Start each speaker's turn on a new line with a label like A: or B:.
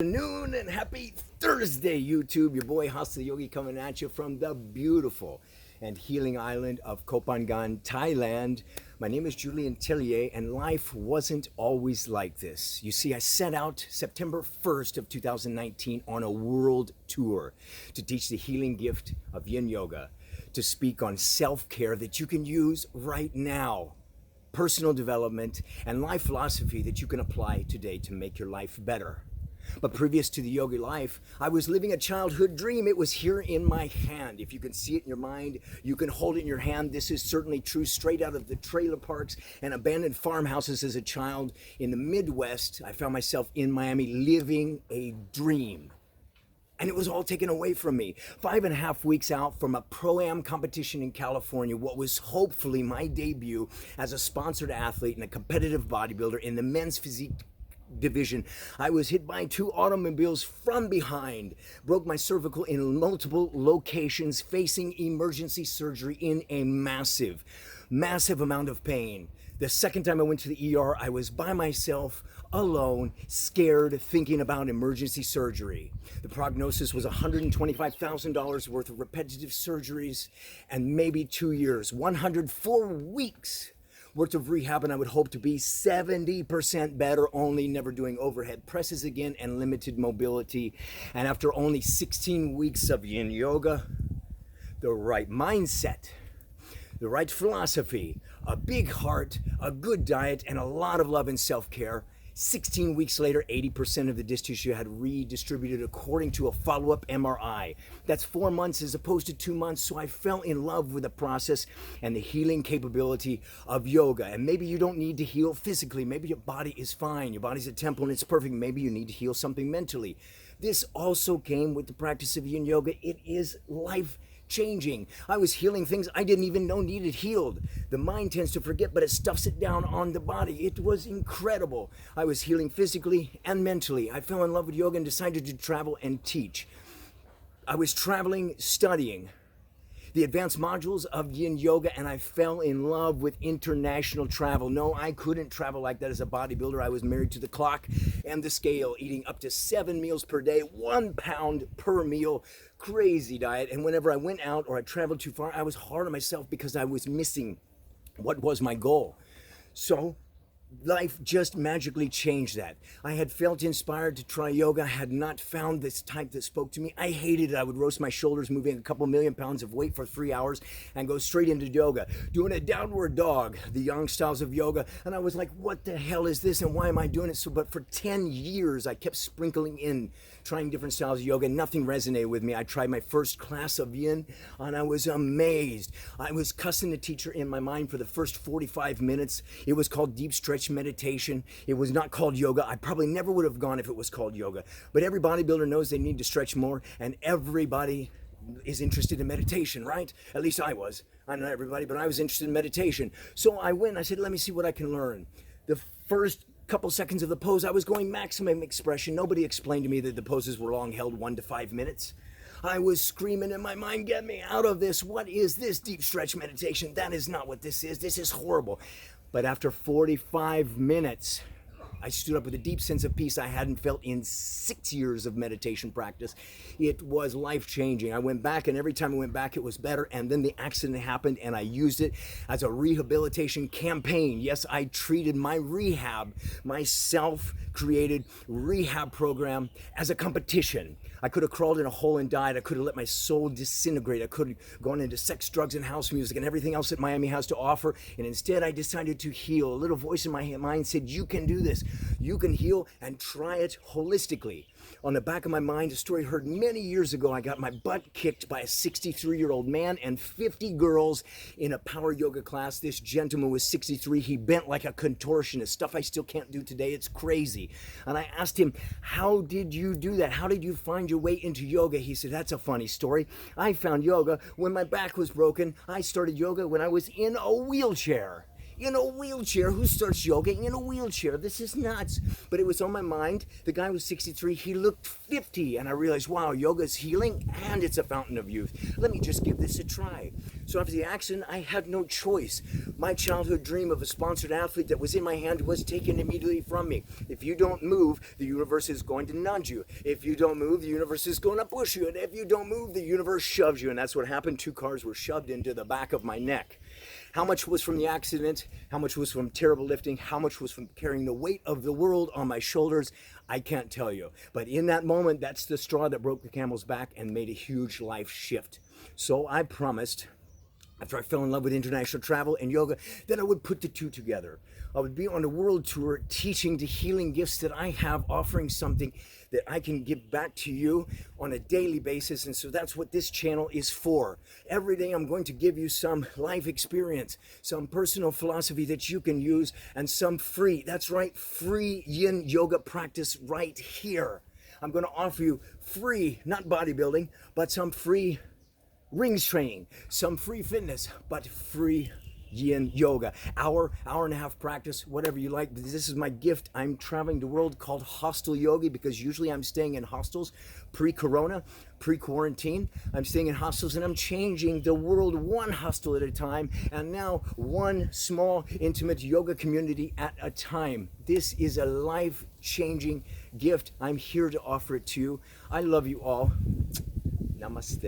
A: Afternoon and happy Thursday, YouTube. Your boy Hustle Yogi coming at you from the beautiful and healing island of Koh Phangan, Thailand. My name is Julian Tillier, and life wasn't always like this. You see, I set out September 1st of 2019 on a world tour to teach the healing gift of yin yoga, to speak on self-care that you can use right now, personal development, and life philosophy that you can apply today to make your life better. But previous to the yogi life, I was living a childhood dream. It was here in my hand. If you can see it in your mind, you can hold it in your hand. This is certainly true, straight out of the trailer parks and abandoned farmhouses as a child in the Midwest. I found myself in Miami living a dream. And it was all taken away from me. 5.5 weeks out from a Pro-Am competition in California, what was hopefully my debut as a sponsored athlete and a competitive bodybuilder in the men's physique division, I was hit by 2 automobiles from behind, broke my cervical in multiple locations, facing emergency surgery in a massive amount of pain. The second time I went to the ER, I was by myself, alone, scared, thinking about emergency surgery. The prognosis was $125,000 worth of repetitive surgeries and maybe 2 years, 104 weeks worth of rehab, and I would hope to be 70% better, only never doing overhead presses again and limited mobility. And after only 16 weeks of yin yoga, the right mindset, the right philosophy, a big heart, a good diet, and a lot of love and self-care, 16 weeks later, 80% of the disc tissue had redistributed according to a follow-up MRI. That's 4 months as opposed to 2 months, so I fell in love with the process and the healing capability of yoga. And maybe you don't need to heal physically. Maybe your body is fine. Your body's a temple and it's perfect. Maybe you need to heal something mentally. This also came with the practice of yin yoga. It is life changing. I was healing things I didn't even know needed healed. The mind tends to forget, but it stuffs it down on the body. It was incredible. I was healing physically and mentally. I fell in love with yoga and decided to travel and teach. I was traveling, studying the advanced modules of yin yoga, and I fell in love with international travel. No, I couldn't travel like that as a bodybuilder. I was married to the clock and the scale, eating up to 7 meals per day, 1 pound per meal, crazy diet. And whenever I went out or I traveled too far, I was hard on myself because I was missing what was my goal. So life just magically changed that. I had felt inspired to try yoga, had not found this type that spoke to me. I hated it. I would roast my shoulders, moving a couple million pounds of weight for 3 hours and go straight into yoga, doing a downward dog, the yang styles of yoga. And I was like, what the hell is this and why am I doing it? So, but for 10 years, I kept sprinkling in, trying different styles of yoga. Nothing resonated with me. I tried my first class of yin and I was amazed. I was cussing the teacher in my mind for the first 45 minutes. It was called deep stretch meditation. It was not called yoga. I probably never would have gone if it was called yoga. But every bodybuilder knows they need to stretch more, and everybody is interested in meditation, right? At least I was. I'm not everybody, but I was interested in meditation. So I went, I said, let me see what I can learn. The first couple seconds of the pose, I was going maximum expression. Nobody explained to me that the poses were long held 1 to 5 minutes. I was screaming in my mind, get me out of this. What is this deep stretch meditation? That is not what this is. This is horrible. But after 45 minutes, I stood up with a deep sense of peace I hadn't felt in 6 years of meditation practice. It was life-changing. I went back, and every time I went back, it was better. And then the accident happened, and I used it as a rehabilitation campaign. Yes, I treated my rehab, my self-created rehab program, as a competition. I could have crawled in a hole and died. I could have let my soul disintegrate. I could have gone into sex, drugs, and house music and everything else that Miami has to offer. And instead, I decided to heal. A little voice in my mind said, you can do this. You can heal, and try it holistically. On the back of my mind, a story heard many years ago. I got my butt kicked by a 63-year-old man and 50 girls in a power yoga class. This gentleman was 63. He bent like a contortionist, stuff I still can't do today. It's crazy. And I asked him, how did you do that? How did you find your way into yoga? He said, that's a funny story. I found yoga when my back was broken. I started yoga when I was in a wheelchair. in a wheelchair. Who starts yoga in a wheelchair? This is nuts. But it was on my mind. The guy was 63. He looked 50. And I realized, wow, yoga is healing and it's a fountain of youth. Let me just give this a try. So after the accident, I had no choice. My childhood dream of a sponsored athlete that was in my hand was taken immediately from me. If you don't move, the universe is going to nudge you. If you don't move, the universe is going to push you. And if you don't move, the universe shoves you. And that's what happened. 2 cars were shoved into the back of my neck. How much was from the accident? How much was from terrible lifting? How much was from carrying the weight of the world on my shoulders? I can't tell you. But in that moment, that's the straw that broke the camel's back and made a huge life shift. So I promised, after I fell in love with international travel and yoga, that I would put the two together. I would be on a world tour teaching the healing gifts that I have, offering something that I can give back to you on a daily basis. And so that's what this channel is for. Every day I'm going to give you some life experience, some personal philosophy that you can use, and some free, that's right, free yin yoga practice right here. I'm going to offer you free, not bodybuilding, but some free rings training, some free fitness, but free yin yoga. Hour and a half practice, whatever you like. This is my gift. I'm traveling the world called hostel yogi because usually I'm staying in hostels pre-corona, pre-quarantine. I'm staying in hostels and I'm changing the world one hostel at a time, and now one small intimate yoga community at a time. This is a life-changing gift. I'm here to offer it to you. I love you all. Namaste.